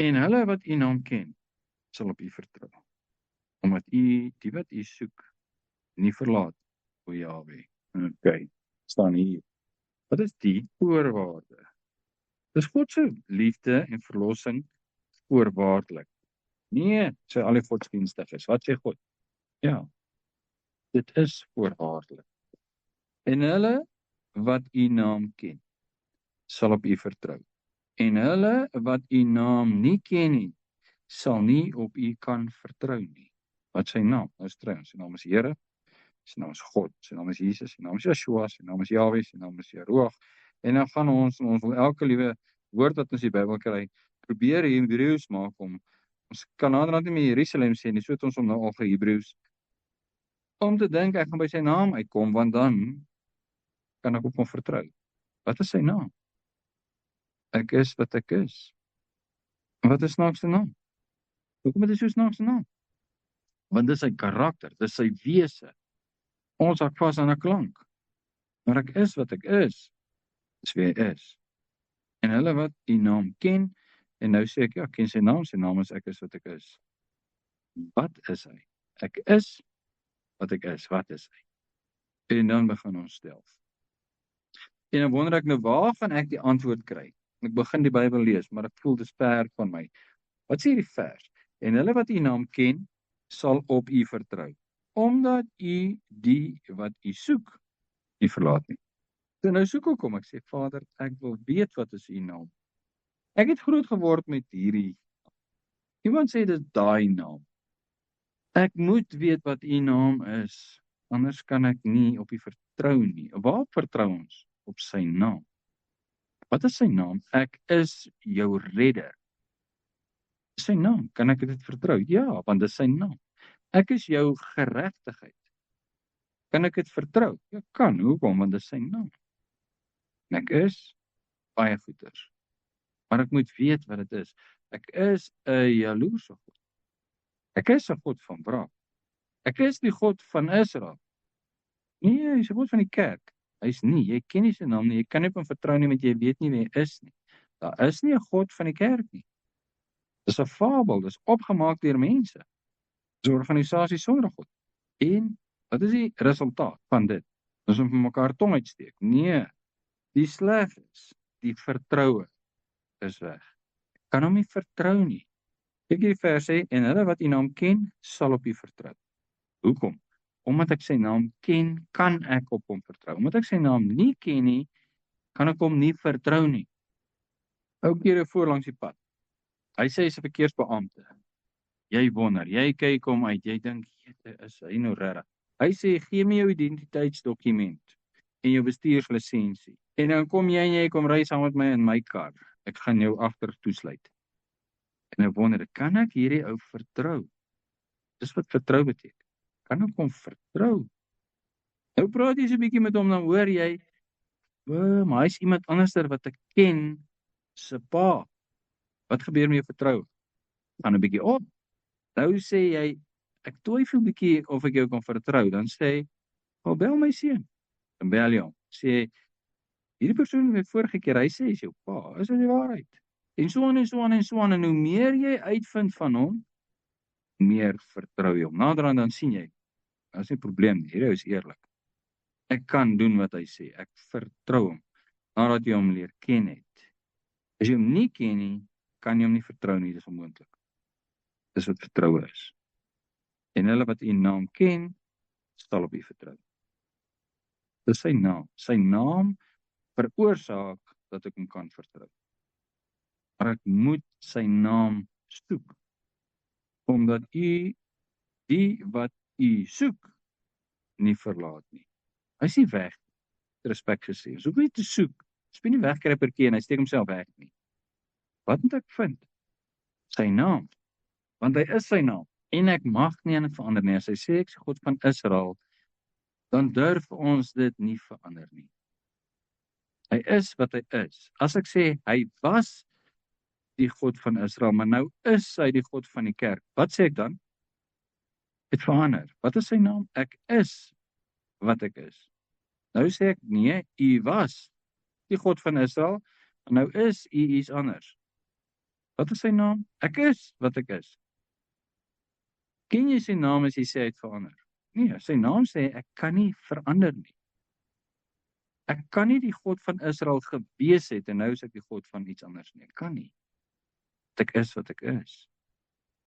En hulle wat u naam ken, sal op u vertrou, omdat u die wat u soek, nie verlaat, o Jahwe. Okay, staan hier. Wat is die voorwaarde? Dis God se liefde en verlossing voorwaardelik. Nee, sê al die godsdienstiges. Wat sê God? Ja, dit is voorwaardelik. En hulle wat u naam ken, sal op u vertrou. En hulle wat u naam nie ken nie, sal nie op u kan vertrou nie. Wat sy naam? Nou is trouens, sy naam is Here, sy naam is God, sy naam is Jesus, sy naam is Yeshua, sy naam is Yahweh, sy naam is Jeroeg. En dan gaan ons wil elke liewe woord wat ons die Bybel kry, probeer Hebreëus maak om, ons kan naderhand nie meer Jerusalem sê nie, so het ons hom nou al ge-Hebreëus, om te dink ek gaan by sy naam uitkom, want dan kan ek op hom vertrou. Wat is sy naam? Ek is wat ek is. Wat is snaakse naam? Hoekom het hy so snaakse naam? Want dis sy karakter, dis sy wese. Ons hak vas aan 'n klank. Maar ek is wat ek is. Dis wie hy is. En hulle wat die naam ken, en nou sê ek, ja, ken sy naam is ek is wat ek is. Wat is hy? Ek is wat ek is, wat is hy? En dan begin ons stel. En dan wonder ek nou, waar gaan ek die antwoord kry? Ek begin die Bybel lees, maar ek voel dit is ver van my. Wat sê die vers? En hulle wat u naam ken, sal op u vertrou, omdat u die wat u soek, nie verlaat nie. So nou soek ek hom, ek sê, Vader, ek wil weet wat is u naam. Ek het groot geword met hierdie. Iemand sê dis daai naam. Ek moet weet wat u naam is, anders kan ek nie op u vertrou nie. Waar vertrou ons? Op sy naam. Wat is sy naam? Ek is jou redder. Sy naam, kan ek dit vertrou? Ja, want dis sy naam. Ek is jou geregtigheid. Kan ek dit vertrou? Ja, kan. Hoekom? Want dis sy naam. En ek is baie goeders. Maar ek moet weet wat dit is. Ek is 'n jaloerse God. Ek is 'n God van wraak. Ek is die God van Israel. Nee, hy is 'n God van die kerk. Hy's nie, jy ken nie sy naam nie, jy kan nie op hom vertrou nie, want jy weet nie wie hy is nie. Daar is nie 'n God van die kerk nie. Dis 'n fabel, dis opgemaak deur mense. Dis 'n organisasie sonder God. En wat is die resultaat van dit? Dis om vir mekaar tong uitsteek. Nee, die sleg is, die vertroue is weg. Ek kan hom nie vertrou nie. Kyk hierdie vers sê, en hulle wat u naam ken, sal op u vertrou. Hoekom? Omdat ek sy naam ken, kan ek op hom vertrou. Omdat ek sy naam nie ken nie, kan ek hom nie vertrou nie. Ou keer voor langs die pad. Hy sê hy's 'n verkeersbeampte. Jy wonder, jy kyk hom uit, jy dink, jette, is hy nou regtig? Hy sê, gee my jou identiteitsdokument en jou bestuurslisensie. En dan kom jy en jy kom ry saam met my in my kar. Ek gaan jou agter toesluit. En ek wonder, kan ek hierdie ou vertrou? Dis wat vertrou beteken. Kan ek hom vertrou? Nou praat jy so 'n bietjie met hom, dan hoor jy, maar hy's iemand anderster wat ek ken, se pa. Wat gebeur met jou vertroue? Gaan 'n bietjie op. Nou sê jy, ek twyfel bietjie of ek jou kan vertrou. Dan sê hy, "Wel, bel my seun." Dan bel jy hom. Sê, hierdie persoon het vorige keer, hy sê hy's jou pa. Is dit die waarheid? En so aan en so aan en so aan. En hoe meer jy uitvind van hom, meer vertrou jy hom. Naderhand dan sien jy, daar is nie 'n probleem nie. Hierdie is eerlik. Ek kan doen wat hy sê. Ek vertrou hom. Nadat jy hom leer ken het. As jy hom nie ken nie, kan jy hom nie vertrou nie. Dis onmoontlik. Dis wat vertroue is. En hulle wat u naam ken, sal op u vertrou. Dis sy naam. Sy naam veroorsaak dat ek hom kan vertrou. Maar ek moet sy naam soek. Omdat u die wat u soek nie verlaat nie. Hy is nie weg. Respek gesê. So moet jy te soek. Speel nie wegkruipertjie en hy steek homself weg nie. Wat moet ek vind? Sy naam. Want hy is sy naam. En ek mag nie aan dit verander nie. As hy sê ek is God van Israel, dan durf ons dit nie verander nie. Hy is wat hy is. As ek sê hy was die God van Israel, maar nou is hy die God van die kerk. Wat sê ek dan? Het verander. Wat is sy naam? Ek is wat ek is. Nou sê ek, nee, u was die God van Israel, en nou is u iets anders. Wat is sy naam? Ek is wat ek is. Ken jy sy naam as jy sê hy het verander? Nee, sy naam sê ek kan nie verander nie. Ek kan nie die God van Israel gewees het en nou is ek die God van iets anders nie. Ek kan nie. Ek is wat ek is.